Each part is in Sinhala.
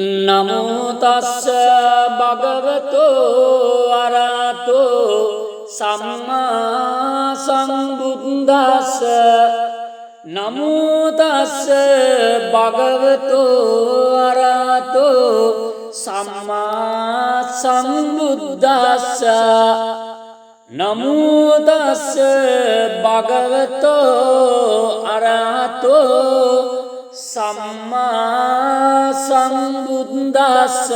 නමෝ තස්ස භගවතෝ අරහතෝ සම්මා සම්බුද්දස්ස නමෝ තස්ස භගවතෝ අරහතෝ සම්මා සම්බුද්දස්ස නමෝ තස්ස භගවතෝ අරහතෝ සම්මා සම්බුද්දස්ස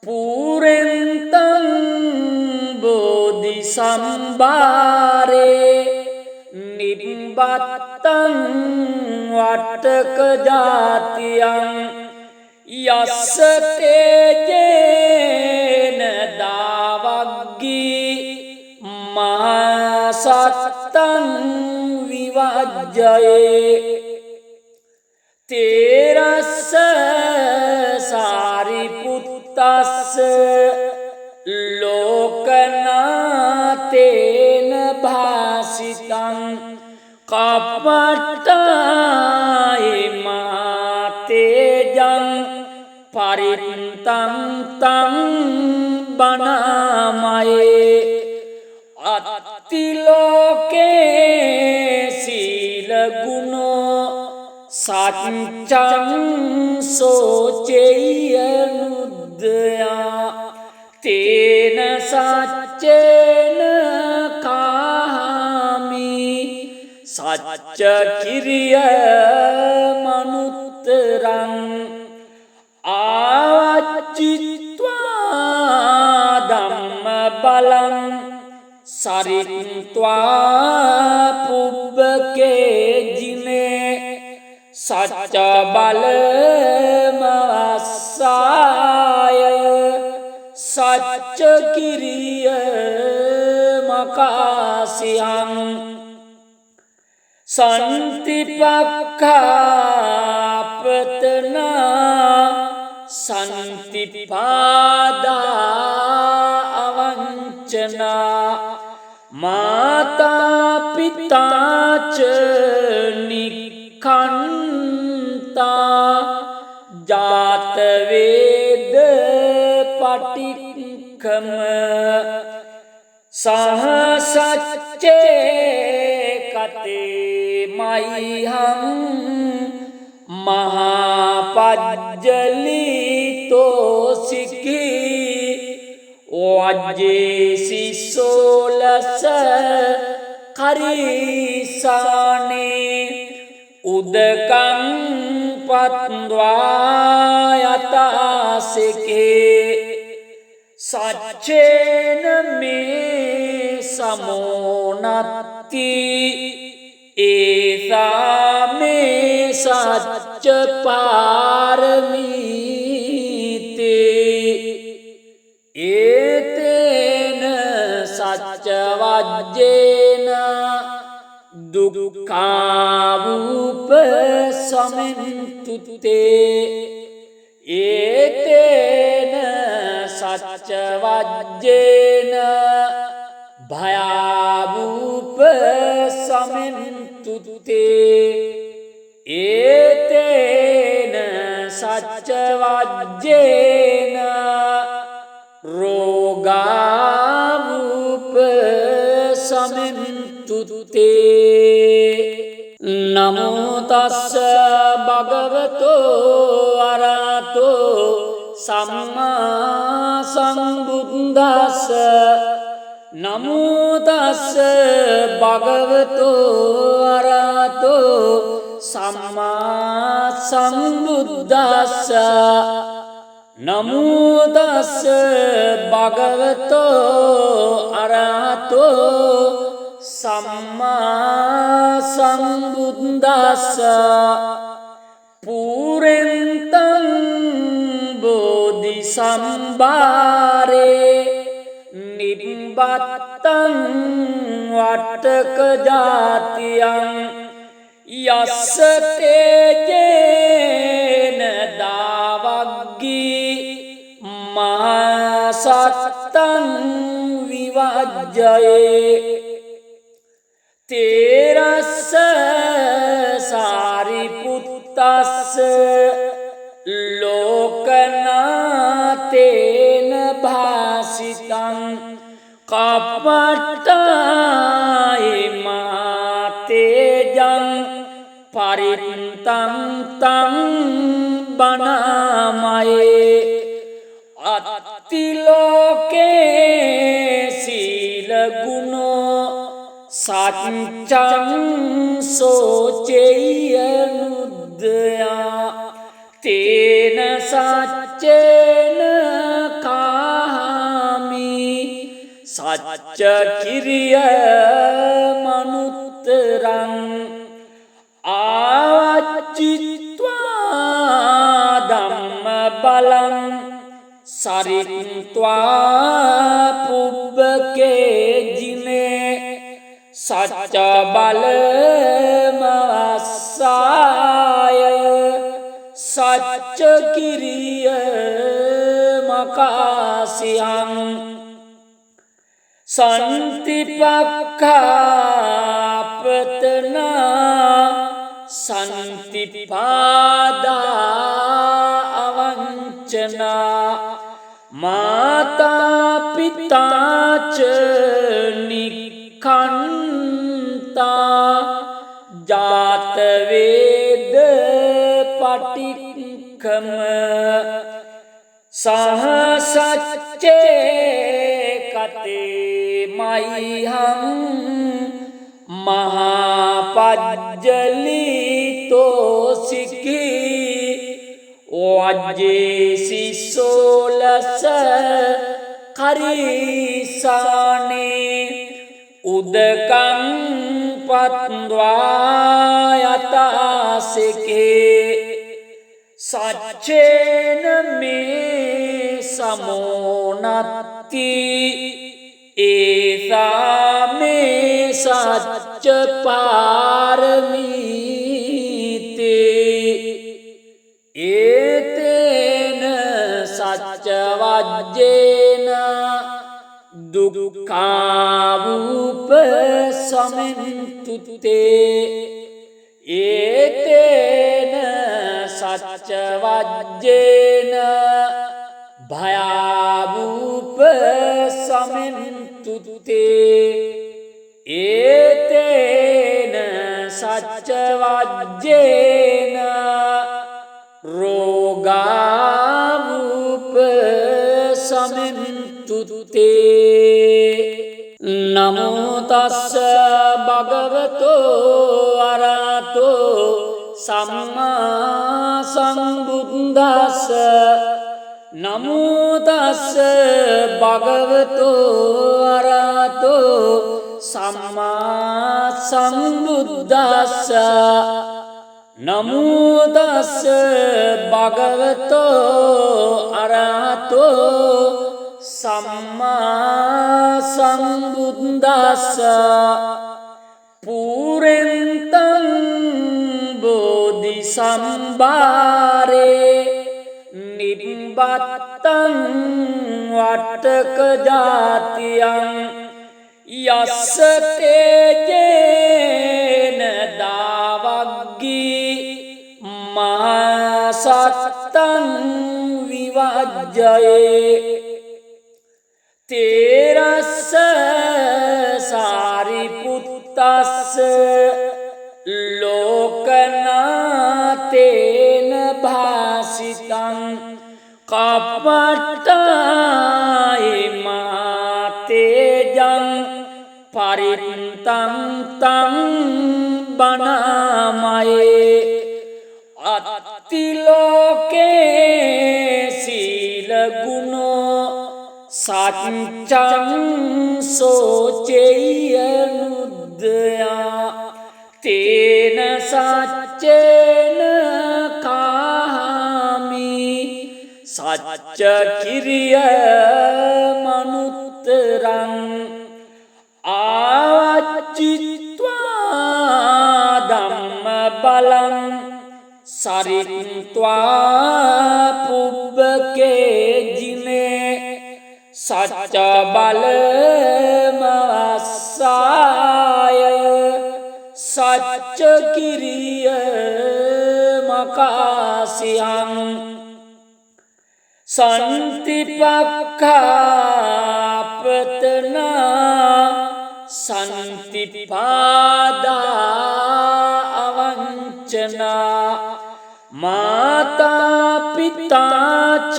පුරෙන්තං බෝධි සම්භාරේ නිබ්බත්තං වට්ටක ජාතියං යස්ස තේජේන දාවග්ගී මහසත්තං විවජ්ජයේ තේරස්ස සාරිපුත්තස්ස ලෝකනාතේන භාසිතං කපට්ටායි මාතේජං පරිත්තං තං බණාමයේ අත්තිලෝකේ සීල ගුණෝ සච්චං සෝචෙය්‍ය නුද්දයා තේන සච්චේන කාමි සච්ච කිරිය මනුත්තරං ආවච්චිත්වා ධම්ම බලං සරිත්වා පුබ්බකේ ජිනේ සච්ච බලමවස්සාය සච්ච කිරිය මකාසියං සන්තිපක්ඛාපතනා සන්තිපාදා අවංචනා මාතා පිතාච නික්ඛන්තා ජාත වේද පටික්ඛම සහසච්චේ කතේ මයිහං මහපජ්ජලිතෝ සිකී වජ්ජේසි සෝලස කරිසානේ උදකං පත්වා යතාසිකේ සච්චේන මේ සමෝනත්ති ඒසා මේ සච්ච පාරමීතේ ඒතේන සච්ච වජ්ජේන දුක්ඛාවූප සමෙන්තුතේ ඒතේන සච්ච වජ්ජේන භයාවූප සමෙන්තුතේ ඒතේන සච්ච වජ්ජේන රෝගාවූප සමෙන්තුතේ නමෝ තස්ස භගවතෝ අරහතෝ සම්මා සම්බුද්දස්ස නමෝ තස්ස භගවතෝ අරහතෝ සම්මා සම්බුද්දස්ස නමෝ තස්ස භගවතෝ අරහතෝ සම්මා සම්බුද්දස්ස පුරෙන්තං බෝධි සම්භාරේ නිබ්බත්තං වට්ටක ජාතියං යස්ස තේජේන දාවග්ගී මහසත්තං විවජ්ජයේ තේරස්ස සාරිපුත්තස්ස ලෝකනාතේන භාසිතං කපට්ටායි මාතේජං පරිත්තං තං බණමයේ අත්තිලෝකේ සීල ගුණෝ සච්චං සෝචෙය්‍ය නුද්දයා තේන සච්චේන කාමි සච්ච කිරිය මනුත්තරං ආවච්චිත්වා ධම්ම බලං සරිත්වා පුබ්බකේ ජිනේ සච්ච බලමවස්සාය සච්ච කිරිය මකාසියං සන්තිපක්ඛාපතනා සන්තිපාදා අවංචනා මාතා පිතාච නික්ඛන්තා ජාත වේද පටික්ඛම සහසච්චේ කතේ මයිහං මහාපජ්ජලිතෝ සිකී වජ්ජේසි සෝලස කරිසානේ උදකං පත්වා යතාසිකේ සච්චේන මේ සමෝනත්ති ඒසා මේ සච්ච පාරමීතේ ඒතේන සච්ච වජ්ජේන දුක්ඛාවූප සමෙන්තුතේ ඒතේන සච්ච වජ්ජේන භයාවූප සමෙන්තුතේ ඒතේන සච්ච වජ්ජේන රෝගාවූප සමෙන්තුතේ නමෝ තස්ස භගවතෝ අරහතෝ සම්මා සම්බුද්දස්ස නමෝ තස්ස භගවතෝ අරහතෝ සම්මා සම්බුද්දස්ස නමෝ තස්ස භගවතෝ අරහතෝ සම්මා සම්බුද්දස්ස පුරෙන්තං බෝධි සම්භාරේ නිබ්බත්තං වට්ටක ජාතියං යස්ස තේජේන දාවග්ගී මහසත්තං විවජ්ජයේ තේරස්ස සාරිපුත්තස්ස ලෝකනාතේන භාසිතං කපට්ටායි මාතේජං පරිත්තං තං බණමයේ අත්තිලෝකේ සීල ගුණෝ සච්චං සෝචෙය්‍ය නුද්දයා තේන සච්චේන කාමි සච්ච කිරිය මනුත්තරං ආවච්චිත්වා ධම්ම බලං සරිත්වා පුබ්බකේ ජිනේ සච්ච බලමවස්සාය සච්ච කිරිය මකාසියං संतिपक्खापतना संतिपादा अवंचना माता पिता च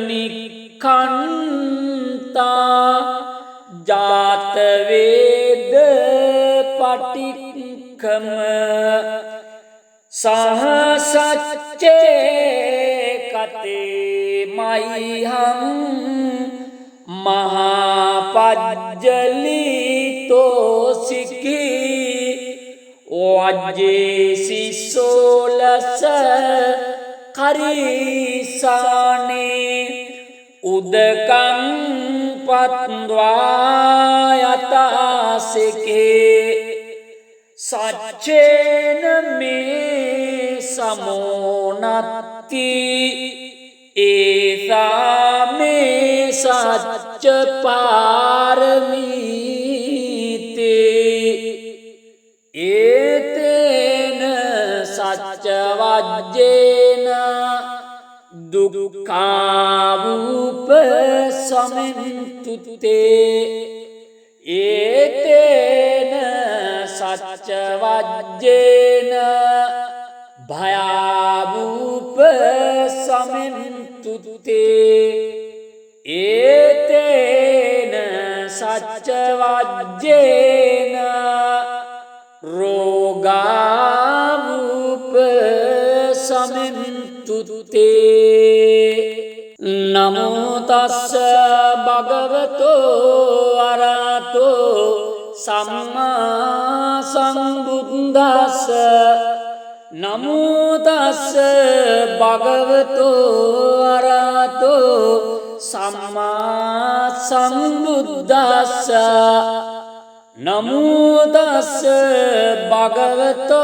निखंता जात वेद पटिक्कम सह सच्चे कते मह्यं महापज्जलितो सिखी वज्जेसि सोलस खरीसाने उदकं पत्वायतासिके सच्चेन मे समोनत्ति एता मे सच्च पारमीते एतेन सच्च वज्जेन दुःखावुपशमन्तुते एतेन सच्च वज्जेन भयावुपशमन्तुते एतेन सच्च वज्जेन रोगावुपशमन्तुते नमो तस्स भगवतो अरहतो सम्मा सम्बुद्दस्स नमो तस्स भगवतो अरहतो सम्मा सम्बुद्दस्स नमो तस्स भगवतो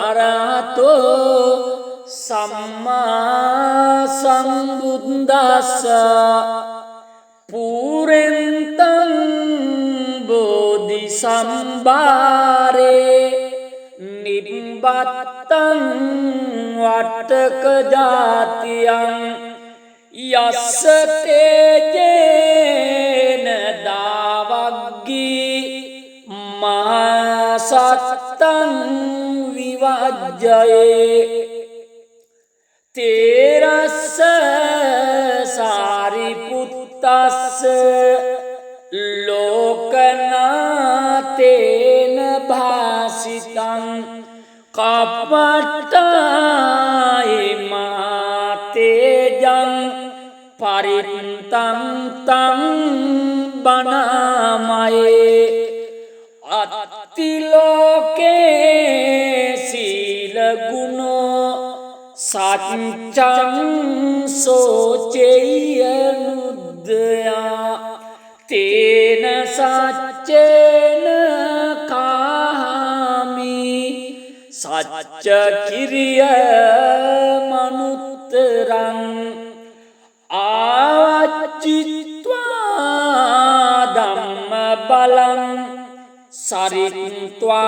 अरहतो सम्मा सम्बुद्दस्स पूरेन्तं बोधिसम्भारे निबत्तं वटकजात्यं यस्य तेजेन दावग्गी महासत्तं विवज्जये तेरस्स सारिपुत्तस्य लोकनाथेन भासितं कपटायमातेजं परितं तं बनामये अत्तिलोके शीलगुणो सच्चं शोचेयनुदया तेन सच्चेन खामि सच्च किर्यमनुत्तरम् आवच्चित्वा धम्मबलं सरित्वा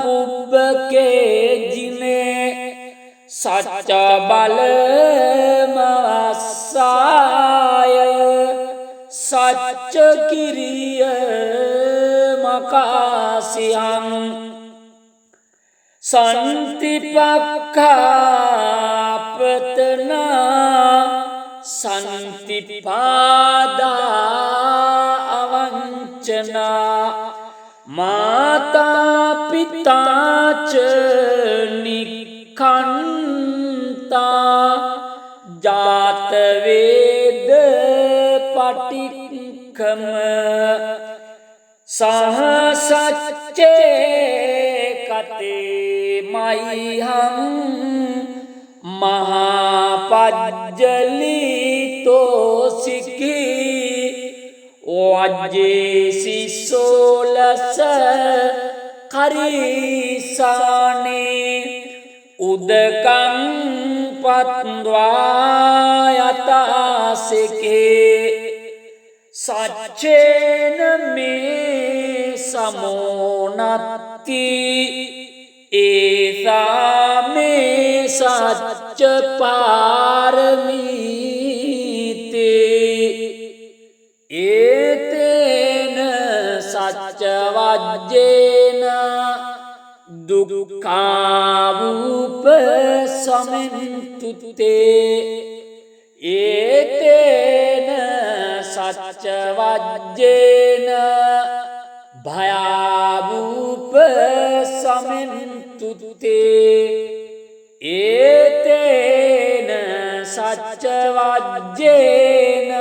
पुब्बके जिने सच्च बलमवस्साय सच्च किर्यमकास्यं संतिपक्खापतना संतिपादा अवंचना माता पिता च निखंता जात वेद पटिक्कम सह सच्चे कते मह्यं महापज्जलितो सिखी वज्जेसि सोलस खरीसाने उदकं पत्वायतासिके सच्चेन मे समोनत्ति एता मे सच्च පාරමීති ඒතේන සච්ච වජ්ජේන දුක්ඛාවූප සමෙන්තුතේ ඒතේන සච්ච වජ්ජේන භයාවූප සමෙන්තුතේ ඒතේන සච්ච වජ්ජේන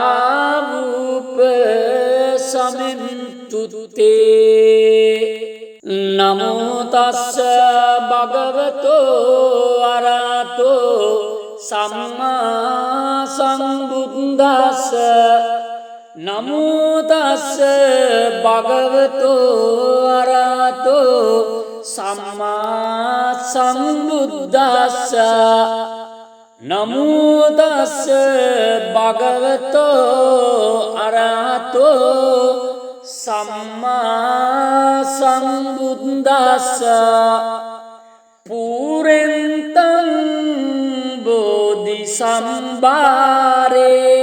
රෝගාවූප සමෙන්තුතේ නමෝ තස්ස භගවතෝ අරහතෝ සම්මා සම්බුද්දස්ස නමෝ තස්ස භගවතෝ අරහතෝ සම්මා සම්බුද්දස්ස නමෝ තස්ස භගවතෝ අරහතෝ සම්මා සම්බුද්දස්ස පුරෙන්තං බෝධි සම්භාරේ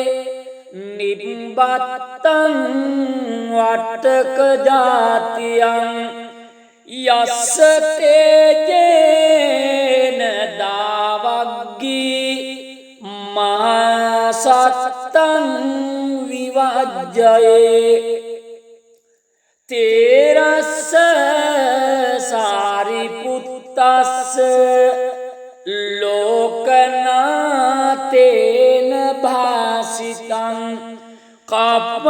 නිබ්බත්තං වට්ටක ජාතියං යස්ස තේජේන දාවග්ගී මහසත්තං විවජ්ජයේ තේරස්ස සාරිපුත්තස්ස ලෝකනාතේන භාසිතං කප්පට්ටායි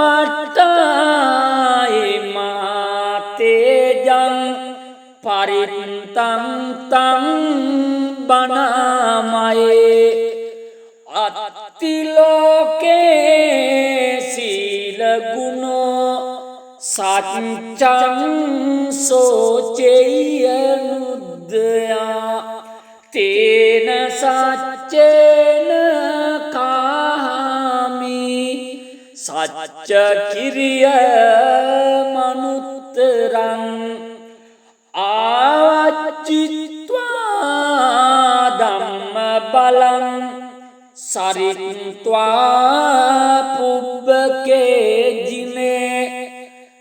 මාතේජං පරිත්තං තං බණාමයේ අත්තිලෝකේ සීල ගුණෝ සච්චං සෝචෙය්‍ය නුද්දයා තේන සච්චේන කාමි සච්ච කිරිය මනුත්තරං ආවච්චිත්වා ධම්ම බලං සරිත්වා පුබ්බකේ ජිනේ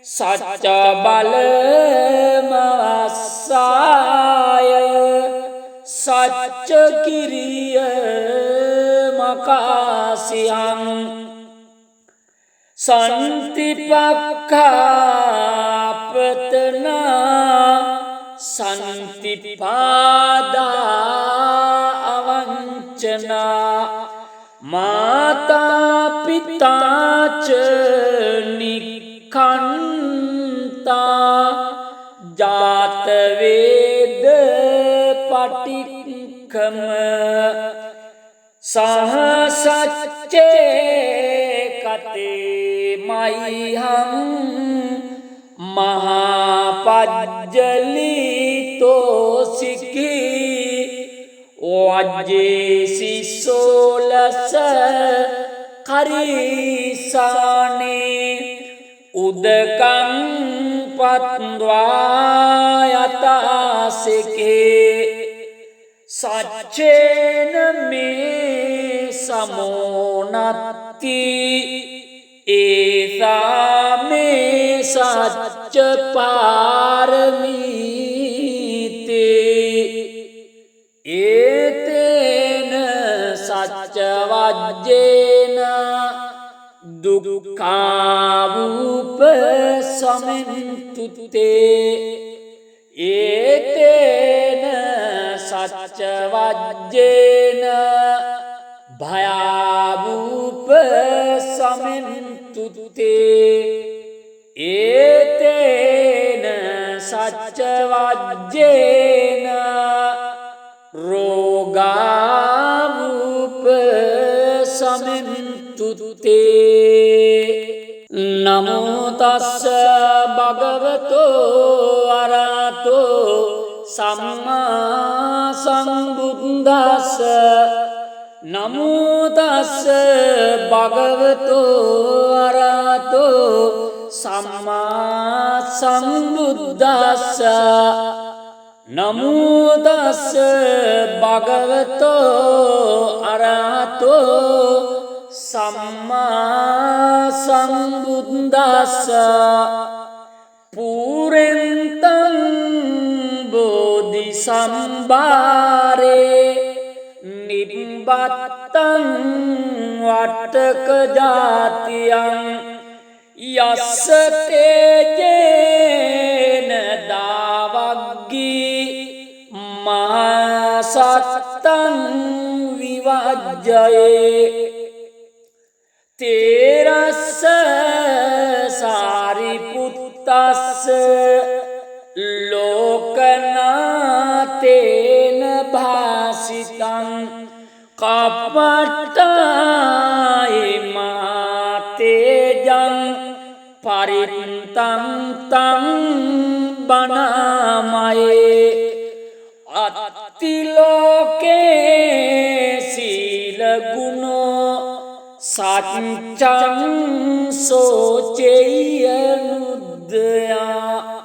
සච්ච බලමවස්සාය සච්ච කිරිය මකාසියං සන්තිපක්ඛාපතනා සන්තිපාදා අවංචනා මාතා පිතාච නික්ඛන්තා ජාත වේද පටික්ඛම සහසච්චේ කතේ මයිහං මහාපජ්ජලිතෝ සිකී වජ්ජේසි සෝලස කරිසානේ උදකං පත්වා යතාසිකේ සච්චේන මේ සමෝනත්ති ඒසා මේ සච්ච පාරමීතේ ඒතේන සච්ච වජ්ජේන දුක්ඛාවූප සමෙන්තුතේ ඒතේන සච්ච වජ්ජේන භයාවූප සමෙන්තුතේ ඒතේන සච්ච වජ්ජේන රෝගාවූප සමෙන්තුතේ නමෝ තස්ස භගවතෝ අරහතෝ සම්මා සම්බුද්දස්ස නමෝ තස්ස භගවතෝ අරහතෝ සම්මා සම්බුද්දස්ස නමෝ තස්ස භගවතෝ අරහතෝ සම්මා සම්බුද්දස්ස පුරෙන්තං බෝධි සම්භාරේ නිබ්බත්තං වට්ටක ජාතියං යස්ස තේජේන දාවග්ගී මහසත්තං විවජ්ජයේ තේරස්ස සාරිපුත්තස්ස ලෝකනාතේන භාසිතං කප්පට්ටායි මාතේජං පරිත්තං තං බණාමයේ අත්තිලෝකේ සීල ගුණෝ සච්චං සෝචෙය්‍ය නුද්දයා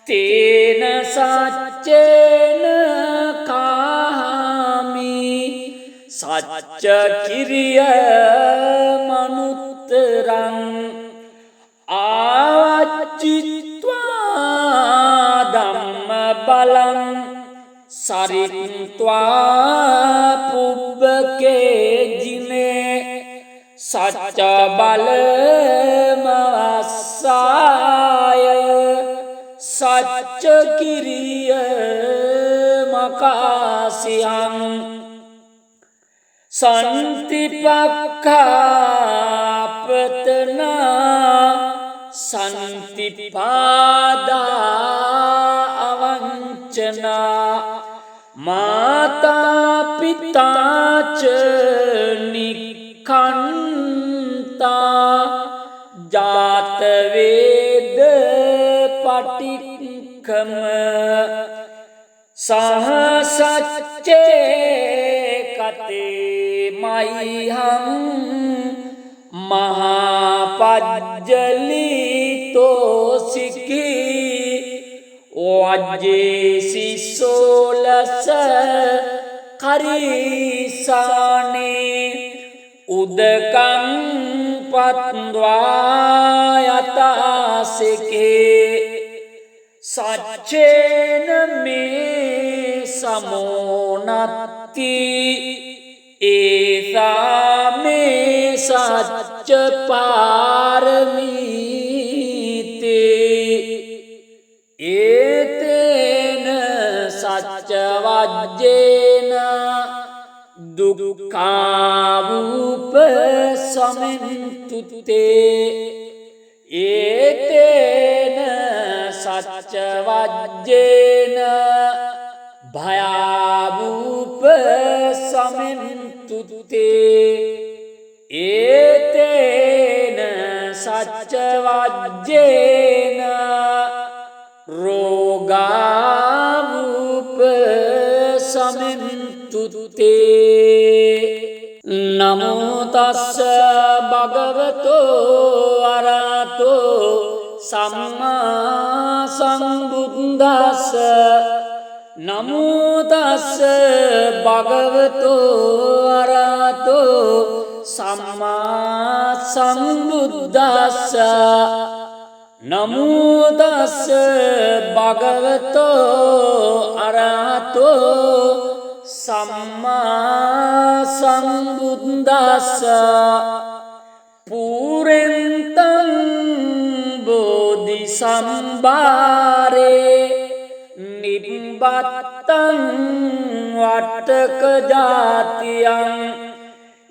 තේන සච්චේන කාමි සච්ච කිරිය මනුත්තරං ආවච්චිත්වා ධම්ම බලං සරිත්වා පුබ්බකේ ජිනේ සච්ච බලමවස්සාය සච්ච කිරිය මකාසියං සන්තිපක්ඛාපතනා සන්තිපාදා අවංචනා මාතා පිතාච නික්ඛන්තා ජාත වේද පටික්ඛම සහසච්චේ කතේ මයිහං මහාපජ්ජලිතෝ සිකී වජ්ජේසි සෝලස කරිසානේ උදකං පත්වා යතාසිකේ සච්චේන මේ සමෝනත්ති ඒසා මේ සච්ච පාරමීතේ ඒතේන සච්ච වජ්ජේන දුක්ඛාවූප සමෙන්තුතේ ඒතේන සච්ච වජ්ජේන භයාවූප සමෙන්තුතේ ඒතේන සච්ච වජ්ජේන රෝගාවූප සමෙන්තුතේ නමෝ තස්ස භගවතෝ අරහතෝ සම්මා සම්බුද්දස්ස නමෝ තස්ස භගවතෝ අරහතෝ සම්මා සම්බුද්දස්ස නමෝ තස්ස භගවතෝ අරහතෝ සම්මා සම්බුද්දස්ස පුරෙන්තං බෝධි සම්භාරේ නිබ්බත්තං වට්ටක ජාතියං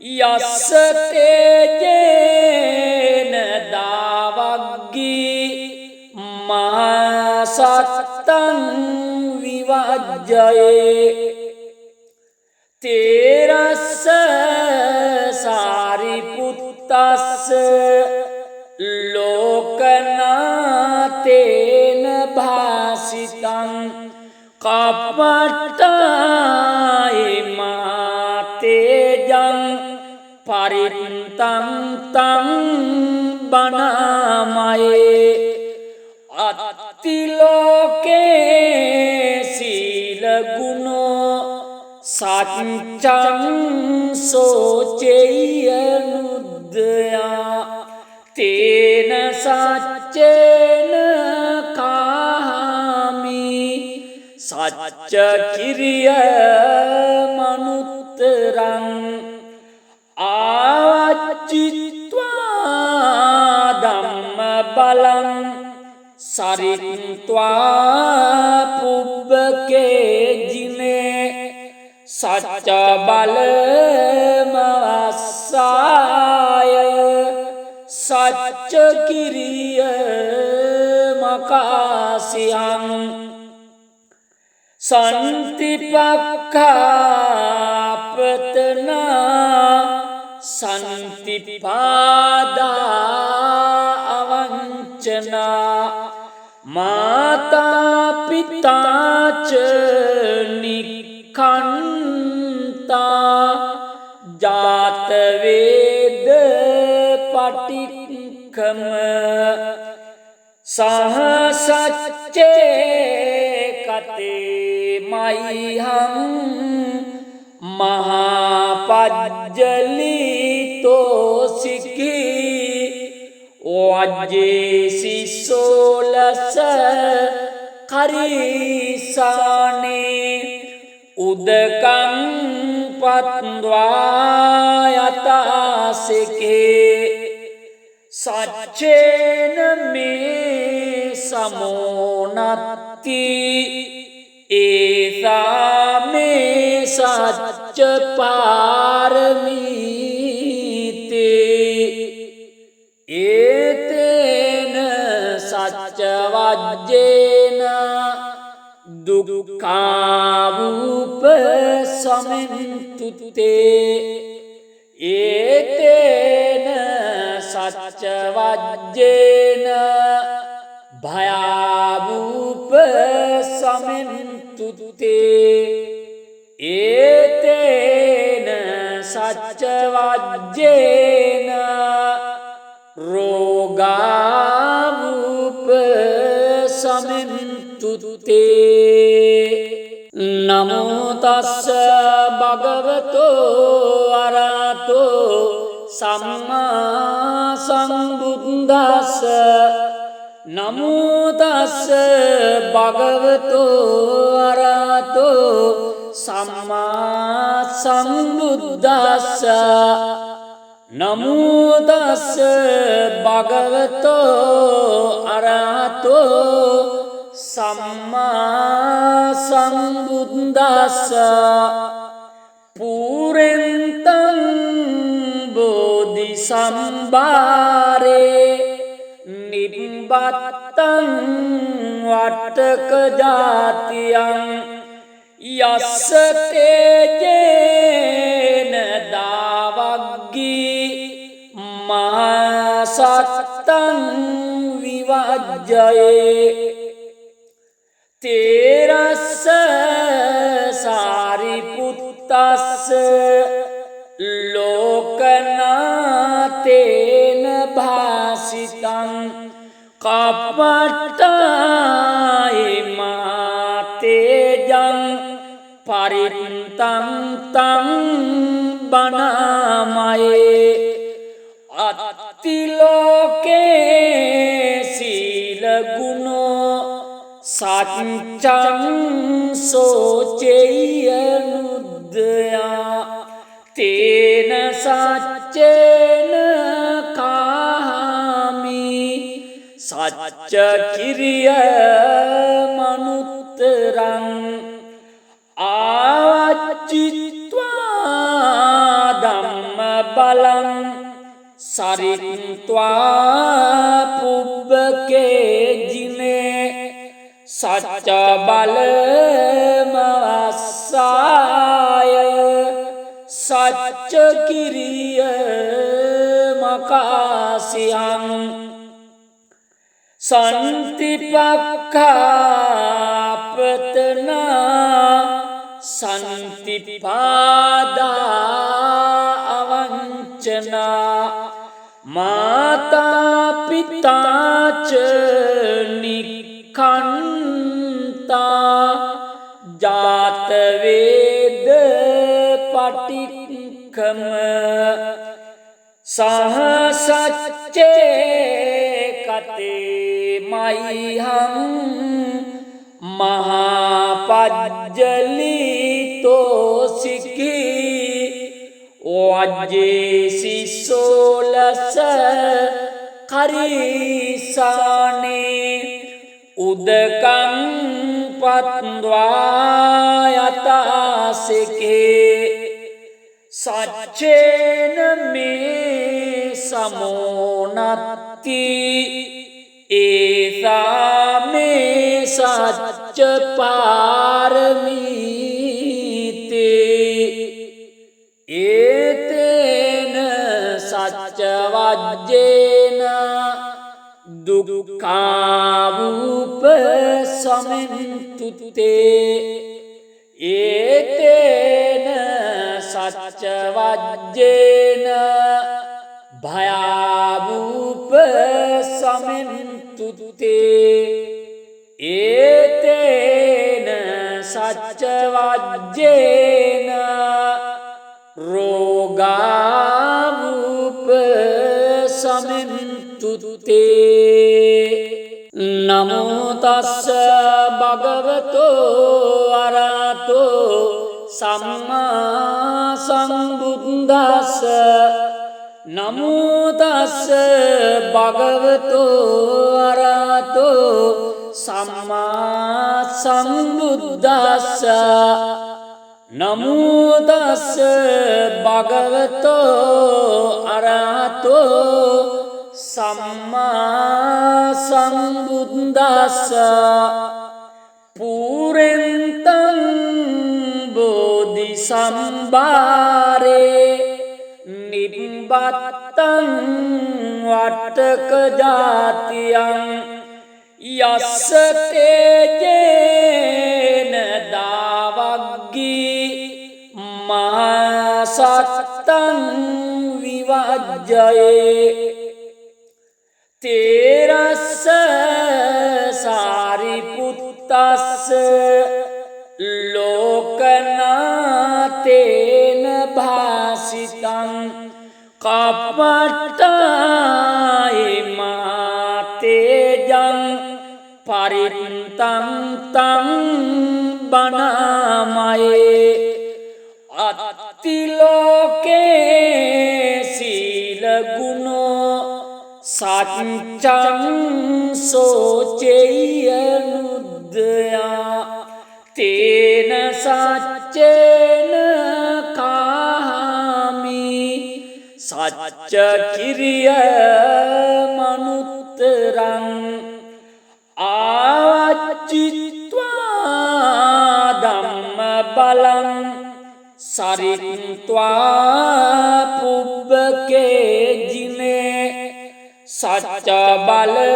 යස්ස තේජේන දාවග්ගී මහසත්තං විවජ්ජයේ තේරස්ස සාරිපුත්තස්ස ලෝකනාතේන භාසිතං කප්පට්ටායි මාතේජං පරිත්තං තං බණාමයේ අත්තිලෝකේ සීල සච්චං සෝචෙයනුද්දයා තේන සච්චේන කාමි සච්ච කිරිය මනුත්තරං ආවච්චිත්වා ධම්ම බලං සරිත්වා පුබ්බකේ ජිනේ සච්ච බලමවස්සාය සච්ච කිරිය මකාසියං සන්තිපක්ඛාපතනා සන්තිපාදා අවංචනා මාතා පිතාච නික්ඛන්තා ජාත වේද පටික්ඛම සහසච්චේ කතේ මයිහං මහාපජ්ජලිතෝ සිකී වජ්ජේසි සෝලස කරිසානේ උදකං පත්වා යතාසිකේ සච්චේන මේ සමෝනත්ති ඒසා මේ සච්ච පාරමීතේ ඒතේන සච්ච වජ්ජේන දුක්ඛාවූප සමෙන්තුතේ ඒතේන සච්ච වජ්ජේන භයාවූප සමෙන්තුතේ ඒතේන සච්ච වජ්ජේන රෝගාවූප සමෙන්තුතේ නමෝ තස්ස භගවතෝ අරහතෝ සම්මා සම්බුද්දස්ස නමෝ තස්ස භගවතෝ අරහතෝ සම්මා සම්බුද්දස්ස නමෝ තස්ස භගවතෝ අරහතෝ සම්මා සම්බුද්දස්ස පුරෙන්තං බෝධි සම්භාරේ නිබ්බත්තං වට්ටක ජාතියං යස්ස තේජේන දාවග්ගී මහසත්තං විවජ්ජයේ තේරස්ස සාරිපුත්තස්ස ලෝකනාතේන භාසිතං කප්පට්ටායි මාතේජං පරිත්තං තං බණාමයේ අත්තිලෝකේ සීල ගුණෝ සච්චං සෝචෙයනුද්දයා තේන සච්චේන කාමි සච්ච කිරිය මනුත්තරං ආවච්චිත්වා ධම්ම බලං සරිත්වා පුබ්බකේ ජිනේ සච්ච බලමවස්සාය සච්ච කිරිය මකාසියං සන්තිපක්ඛාපතනා සන්තිපාදා අවංචනා මාතා පිතාච නික්ඛන්තා ජාත වේද පටික්කම සහ සච්චේ කතේ මයිහං මහාපජ්ජලිතෝ සිකී වජ්ජේසි සෝලස කරිසානේ උදකං පත්වා යතාසිකේ සච්චේන මේ සමෝනත්ති ඒසා මේ සච්ච පාරමීතේ ඒතේන සච්ච වජ්ජේන දුක්ඛාවූප සමෙන්තුතේ ඒතේන සච්ච වජ්ජේන භයාවූප සමෙන්තුතේ ඒතේන සච්ච වජ්ජේන රෝගාවූප සමෙන්තුතේ නමෝ තස්ස භගවතෝ අරහතෝ සම්මා සම්බුද්දස්ස නමෝ තස්ස භගවතෝ අරහතෝ සම්මා සම්බුද්දස්ස නමෝ තස්ස භගවතෝ අරහතෝ සම්මා සම්බුද්දස්ස පුරෙන්තං බෝධි සම්භාරේ නිබ්බත්තං වට්ටක ජාතියං යස්ස තේජේන දාවග්ගී මහසත්තං විවජ්ජයේ තේරස්ස සාරිපුත්තස්ස ලෝකනාතේන භාසිතං කප්පට්ටායි මාතේජං පරිත්තං තං බණාමයේ අත්තිලෝකේ සීල ගුණෝ සච්චං සෝචෙය්‍ය නුද්දයා තේන සච්චේන කාමි සච්ච කිරිය මනුත්තරං ආවච්චිත්වා ධම්ම බලං සරිත්වා පුබ්බකේ ජිනේ සච්ච බලමවස්සාය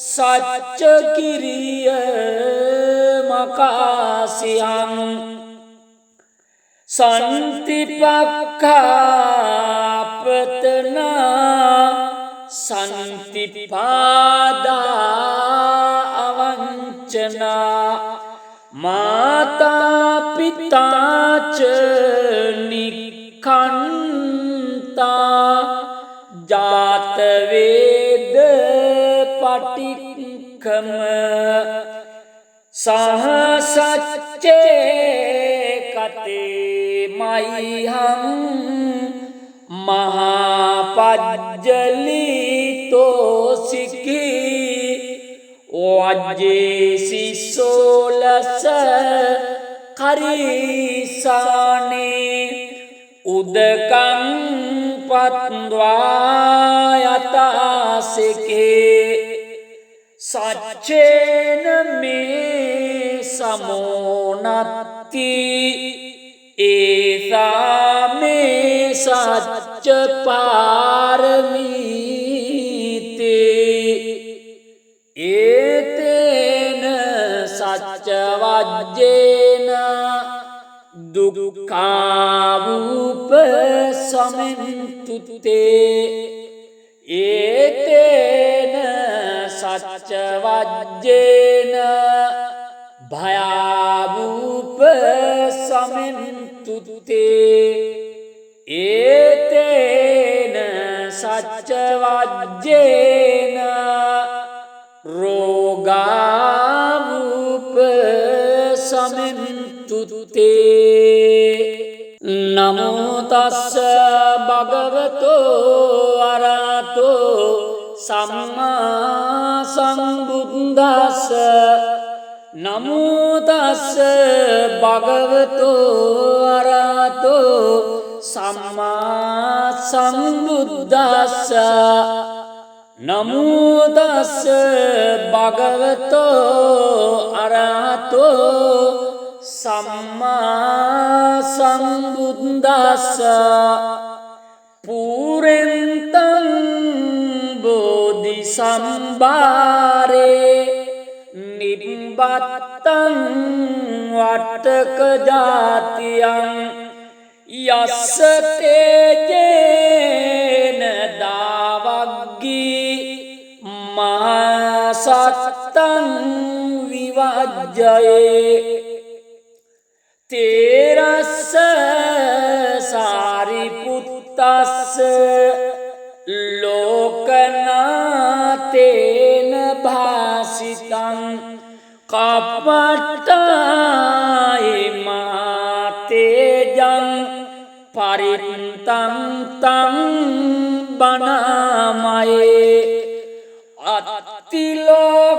සච්ච කිරිය මකාසියං සන්තිපක්ඛාපතනා සන්තිපාදා අවංචනා මාතා පිතාච නික්ඛන්තා ජාත වේද පටික්කම සහ සච්චේ කතේ මයිහං මහාපජ්ජලිතෝ සිකී වජ්ජේසි සෝලස කරිසානේ උදකං පත්වා යතාසිකේ සච්චේන මේ සමෝනත්ති ඒසා මේ සච්ච පාරමීතේ ඒතේන සච්ච වජ්ජේන දුක්ඛාවූප සමෙන්තුතේ ඒතේන සච්ච වජ්ජේන භයාවූප සමෙන්තුත්තේ ඒතේන සච්ච වජ්ජේන රෝගාවූප සමෙන්තුත්තේ නමෝ තස්ස භගවතෝ අරහතෝ සම්මා සම්බුද්දස්ස නමෝ තස්ස භගවතෝ අරහතෝ සම්මා සම්බුද්දස්ස නමෝ තස්ස භගවතෝ අරහතෝ සම්මා සම්බුද්දස්ස පුරෙන්තං බෝධි සම්භාරේ නිබ්බත්තං වට්ටක ජාතියං යස්ස තේජේන දාවග්ගී මහසත්තං විවජ්ජයේ තේරස්ස සාරිපුත්තස්ස ලෝකනාතේන භාසිතං කප්පට්ටායි මාතේජං පරිත්තං තං බණාමයේ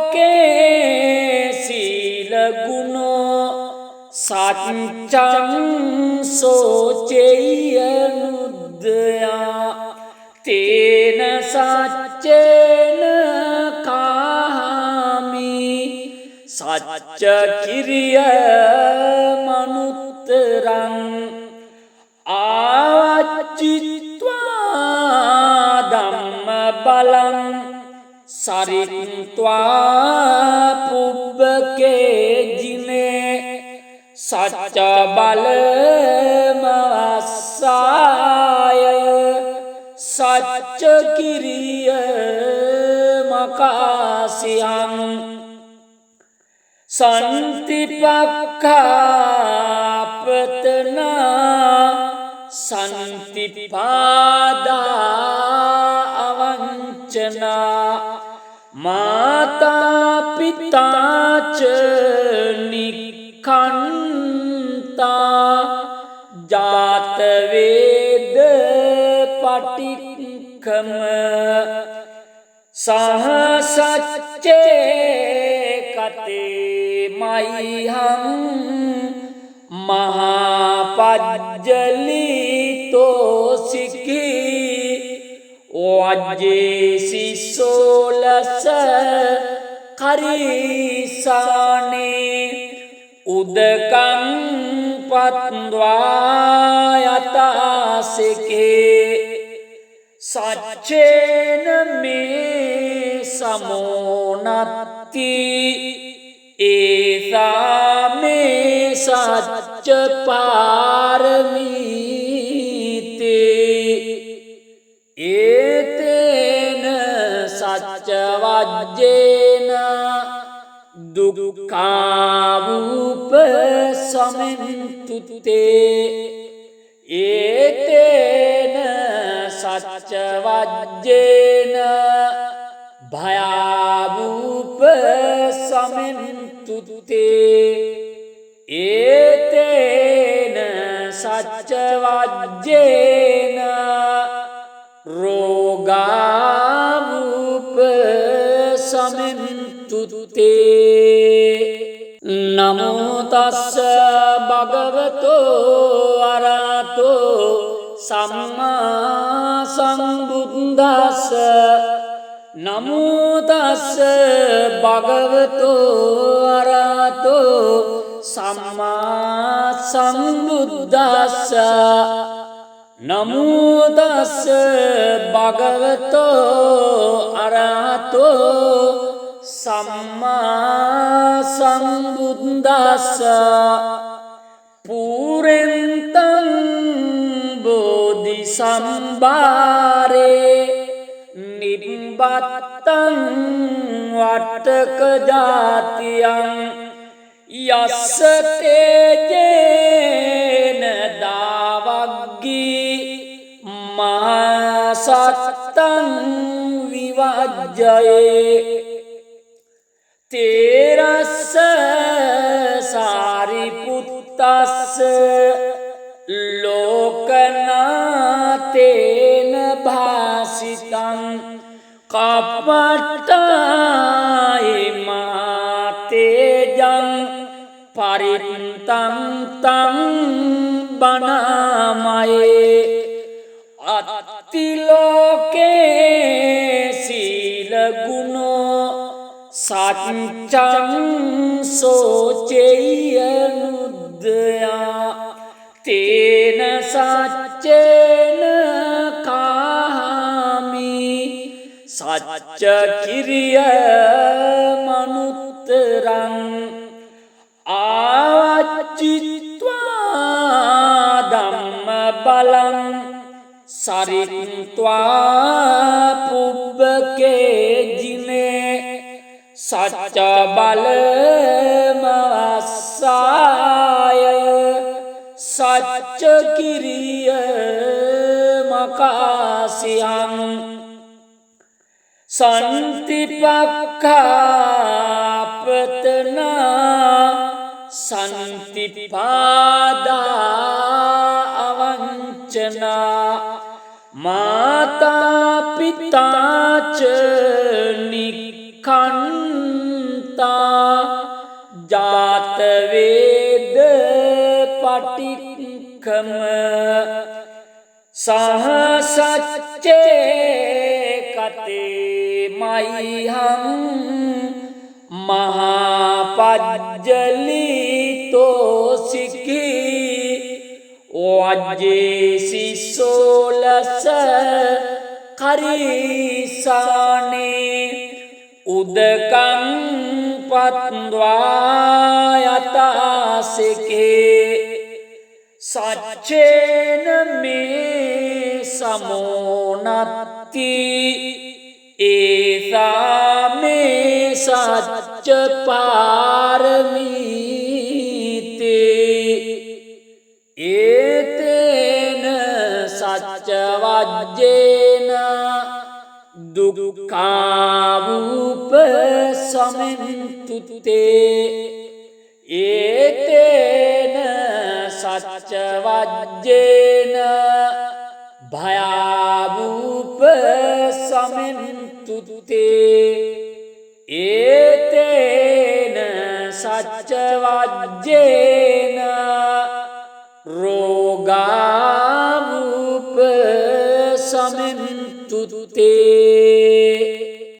අත්තිලෝකේ සීල ගුණෝ සච්චං සෝචෙය්‍ය නුද්දයා තේන සච්චේන කාමි සච්ච කිරිය මනුත්තරං ආවච්චිත්වා ධම්ම බලං සරිත්වා පුබ්බකේ ජිනේ සච්ච බලමවස්සාය සච්ච කිරිය මකාසියං සන්තිපක්ඛාපතනා සන්තිපාදා අවංචනා මාතා පිතාච නික්ඛන්තා ජාත වේද පටික්ඛම සහසච්චේ කතේ මයිහං මහාපජ්ජලිතෝ සිකී වජ්ජේසි සෝලස කරිසානේ උදකං පත්වා යතාසිකේ සච්චේන මේ සමෝනත්ති ඒසා මේ සච්ච පාරමීතේ ඒතේන සච්ච වජ්ජේන දුක්ඛාවූප සමෙන්තුත්තේ ඒතේන සච්ච වජ්ජේන භයාවූප සමෙන්තුත්තේ ඒතේන සච්ච වජ්ජේන රෝගාවූප සමෙන්තුත්තේ නමෝ තස්ස භගවතෝ අරහතෝ සම්මා සම්බුද්දස්ස නමෝ තස්ස භගවතෝ අරහතෝ සම්මා සම්බුද්දස්ස නමෝ තස්ස භගවතෝ අරහතෝ සම්මා සම්බුද්දස්ස පුරෙන්තං බෝධි සම්භාරේ නිබ්බත්තං වට්ටක ජාතියං යස්ස තේජේන දාවග්ගී මහසත්තං විවජ්ජයේ තේරස්ස සාරිපුත්තස්ස ලෝකනාතේන භාසිතං කප්පට්ටායි මාතේජං පරිත්තං තං බණමයේ අත්තිලෝකේ සීල ගුණෝ සච්චං සෝචෙය්‍ය නුද්දයා තේන සච්චේන කාමි සච්ච කිරිය මනුත්තරං ආවච්චිත්වා ධම්ම බලං සරිත්වා පුබ්බකේ ජිනේ සච්ච බලමවස්සාය සච්ච කිරිය මකාසියං සන්තිපක්ඛාපතනා සන්තිපාදා අවංචනා මාතා පිතාච නික්ඛන්තා ජාත වේද පටික්ඛම සහසච්චේ කතේ මයිහං මහපජ්ජලිතෝ සිකී වජ්ජේසි සෝලස කරිසානේ උදකං පත්වා යතාසිකේ සච්චේන මේ සමෝනත්ති ඒසා මේ සච්ච පාරමීතේ ඒතේන සච්ච වජ්ජේන දුක්ඛාවූප සමෙන්තුතේ ඒතේන සච්ච වජ්ජේන භයාවූප සමෙන්තුතේ ඒතේන සච්ච වජ්ජේන රෝගාවූප සමෙන්තුතේ